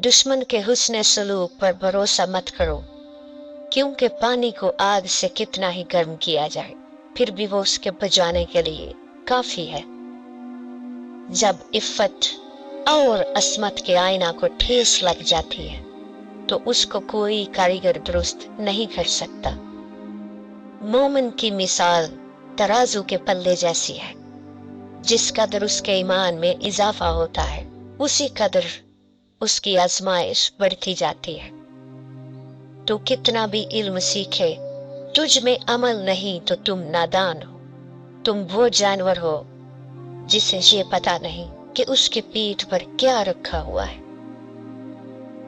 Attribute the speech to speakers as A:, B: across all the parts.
A: दुश्मन के हुस्न सलूक पर भरोसा मत करो, क्योंकि पानी को आग से कितना ही गर्म किया जाए फिर भी वो उसके बुझाने के लिए काफी है। जब इफ्फत और असमत के आईना को ठेस लग जाती है तो उसको कोई कारीगर दुरुस्त नहीं कर सकता। मोमिन की मिसाल तराजू के पल्ले जैसी है, जिस कदर उसके ईमान में इजाफा होता है उसी कदर उसकी आजमाइश बढ़ती जाती है। तो कितना भी इल्म सीखे, तुझ में अमल नहीं तो तुम नादान हो। तुम वो जानवर हो जिसे ये पता नहीं कि उसकी पीठ पर क्या रखा हुआ है।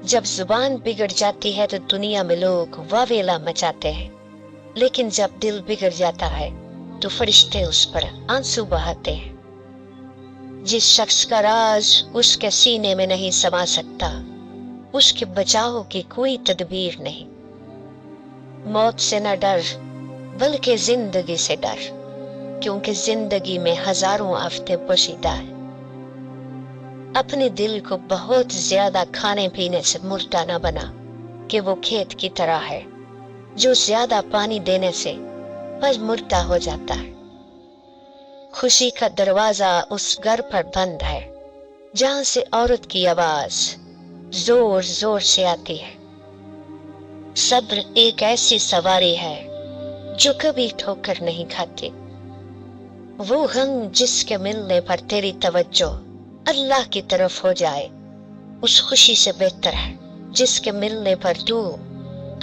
A: जब जुबान बिगड़ जाती है तो दुनिया में लोग वावेला मचाते हैं, लेकिन जब दिल बिगड़ जाता है तो फरिश्ते उस पर आंसू बहाते हैं। जिस शख्स का राज उसके सीने में नहीं समा सकता, उसके बचाव की कोई तदबीर नहीं। मौत से न डर बल्कि जिंदगी से डर, क्योंकि जिंदगी में हजारों आफतें पोशीदा है। अपने दिल को बहुत ज्यादा खाने पीने से मुर्दा न बना कि वो खेत की तरह है जो ज्यादा पानी देने से बस मुर्दा हो जाता है। खुशी का दरवाजा उस घर पर बंद है जहां से औरत की आवाज जोर जोर से आती है। सब्र एक ऐसी सवारी है जो कभी ठोकर नहीं खाती। वो गम जिसके मिलने पर तेरी तवज्जो अल्लाह की तरफ हो जाए, उस खुशी से बेहतर है जिसके मिलने पर तू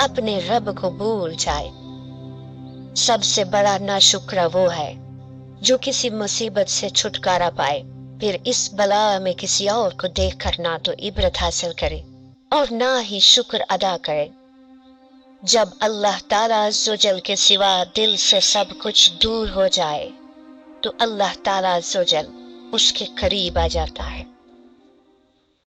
A: अपने रब को भूल जाए। सबसे बड़ा नाशुक्रा वो है जो किसी मुसीबत से छुटकारा पाए, फिर इस बला में किसी और को देखकर ना तो इबरत हासिल करे और ना ही शुक्र अदा करे। जब अल्लाह ताला अज़्ज़वजल के सिवा दिल से सब कुछ दूर हो जाए तो अल्लाह ताला अज़्ज़वजल उसके करीब आ जाता है।